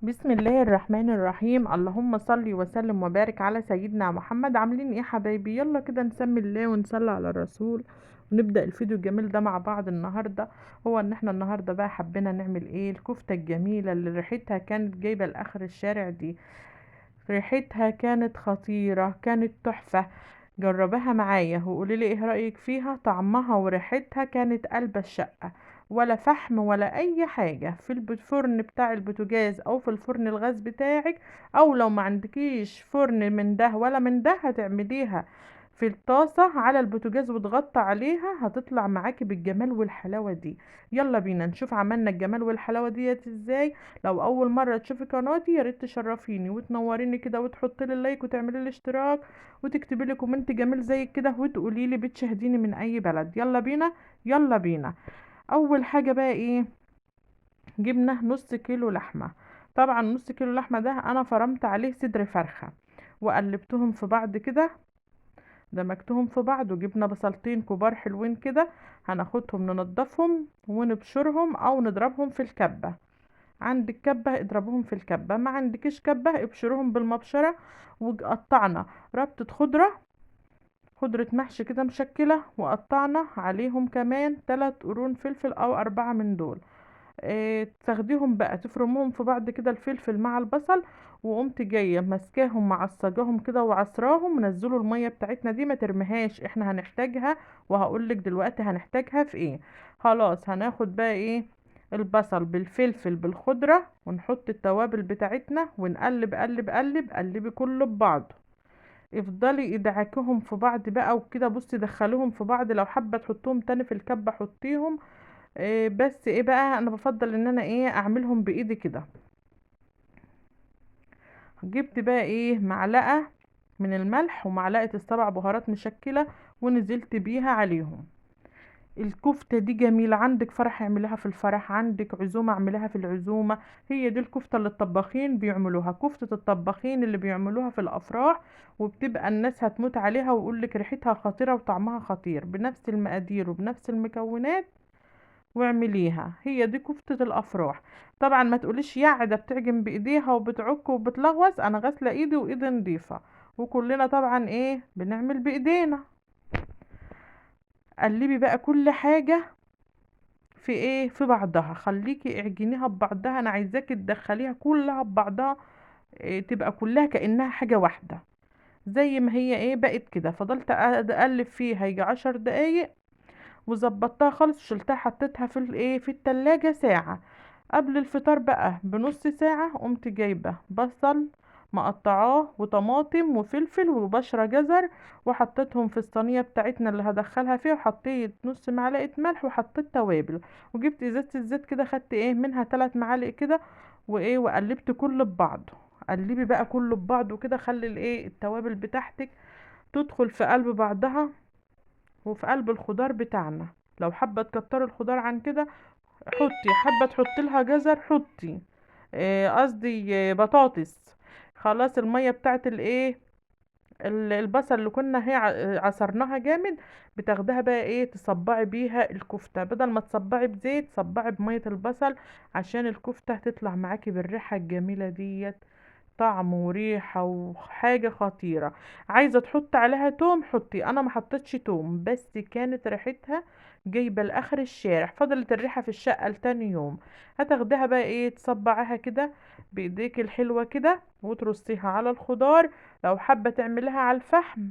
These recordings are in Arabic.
بسم الله الرحمن الرحيم. اللهم صل وسلم وبارك على سيدنا محمد. عاملين ايه حبايبي؟ يلا كده نسمي الله ونصلي على الرسول ونبدأ الفيديو الجميل ده مع بعض النهاردة. هو ان احنا النهاردة بقى حبينا نعمل ايه؟ الكفتة الجميلة اللي ريحتها كانت جايبة لاخر الشارع دي. ريحتها كانت خطيرة، كانت تحفة. جربها معايا وقولي لي ايه رأيك فيها. طعمها وريحتها كانت قلب الشقة، ولا فحم ولا اي حاجة. في الفرن بتاع البوتاجاز او في الفرن الغاز بتاعك، او لو ما عندكيش فرن من ده ولا من ده هتعمليها في الطاسة على البوتاجاز وتغطى عليها، هتطلع معاكي بالجمال والحلاوة دي. يلا بينا نشوف عملنا الجمال والحلاوة ديت ازاي. لو اول مره تشوفي قناتي يا ريت تشرفيني وتنوريني كده وتحطي لي لايك وتعملي لي اشتراك وتكتبي لي كومنت جميل زي كده وتقولي لي بتشاهديني من اي بلد. يلا بينا يلا بينا. اول حاجه بقى ايه؟ جبنا نص كيلو لحمه. طبعا نص كيلو لحمه ده انا فرمت عليه صدر فرخه وقلبتهم في بعض كده، دمجتهم في بعض. وجبنا بصلتين كبار حلوين كده، هناخدهم ننضفهم ونبشرهم او نضربهم في الكبه. عندك كبة اضربوهم في الكبة، ما عندكش كبة ابشروهم بالمبشرة. وقطعنا ربطة خضرة محشي كده مشكلة، وقطعنا عليهم كمان 3 قرون فلفل او 4 من دول. تاخديهم بقى تفرموهم في بعض كده الفلفل مع البصل، وقمت جايه ماسكاهم معصجاهم كده وعصراهم. نزلوا الميه بتاعتنا دي ما ترميهاش، احنا هنحتاجها وهقولك دلوقتي هنحتاجها في ايه. خلاص هناخد بقى ايه؟ البصل بالفلفل بالخضره، ونحط التوابل بتاعتنا ونقلب قلب قلب قلبي كله ببعضه. افضلي ادعكيهم في بعض بقى وكده. بصي دخلوهم في بعض، لو حابه تحطوهم تاني في الكبه حطيهم. إيه بس ايه بقى، انا بفضل ان انا ايه اعملهم بايدي كده. جبت بقى ايه؟ معلقة من الملح ومعلقة السبع بهارات مشكلة ونزلت بيها عليهم. الكفتة دي جميلة، عندك فرح اعملها في الفرح، عندك عزومة اعملها في العزومة. هي دي الكفتة اللي الطباخين بيعملوها، كفتة الطباخين اللي بيعملوها في الافراح. وبتبقى الناس هتموت عليها ويقولك ريحتها خطيرة وطعمها خطير، بنفس المقادير وبنفس المكونات واعمليها. هي دي كفتة الافراح. طبعا ما تقوليش يا ده بتعجن بايديها وبتعك وبتلغوص، انا غاسله ايدي وايدي نضيفه، وكلنا طبعا ايه بنعمل بايدينا. قلبي بقى كل حاجه في ايه؟ في بعضها. خليكي اعجنيها ببعضها، انا عايزاكي تدخليها كلها ببعضها. إيه تبقى كلها كأنها حاجه واحده. زي ما هي ايه بقت كده. فضلت اقلب فيها يجي 10 دقايق وظبطتها خالص، شلتها حطيتها في الايه في التلاجة ساعة. قبل الفطار بقى بنص ساعة قمت جايبة بصل مقطعاه وطماطم وفلفل وبشرة جزر، وحطيتهم في الصينية بتاعتنا اللي هدخلها فيها، وحطيت نص معلقة ملح وحطيت توابل. وجبت ازازة الزيت كده، خدت ايه منها 3 معالق كده وايه وقلبت كله ببعضه. قلبي بقى كله ببعضه كده، خلي الايه التوابل بتاعتك تدخل في قلب بعضها وفي قلب الخضار بتاعنا. لو حابة تكتري الخضار عن كده حطي، حابة تحطي لها جزر حطي. قصدي بطاطس. خلاص المية بتاعت الايه البصل اللي كنا هي عصرناها جامد، بتاخدها بقى ايه تصبعي بيها الكفتة. بدل ما تصبعي بزيت صبعي بمية البصل عشان الكفتة تطلع معاكي بالريحة الجميلة ديت. طعم وريحة وحاجة خطيرة. عايزة تحط عليها توم حطي، انا ما حطيتش توم بس كانت ريحتها جايبة لاخر الشارع. فضلت الريحة في الشقة لتاني يوم. هتاخدها بقى ايه تصبعيها كده بايديك الحلوة كده وترصيها على الخضار. لو حابة تعمليها على الفحم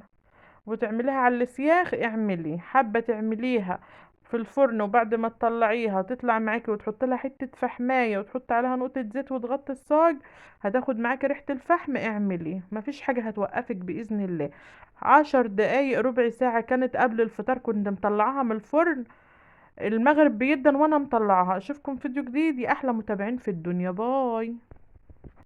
وتعمليها على السياخ اعملي، حابة تعمليها في الفرن وبعد ما تطلعيها تطلع معاكي وتحط لها حتة فحماية وتحط عليها نقطة زيت وتغطي الصاج هتاخد معاكي ريحة الفحم. اعملي مفيش حاجة هتوقفك بإذن الله. 10 دقايق ربع ساعة كانت قبل الفطار، كنت مطلعاها من الفرن. المغرب بيدن وانا مطلعها. اشوفكم فيديو جديد يا احلى متابعين في الدنيا. باي.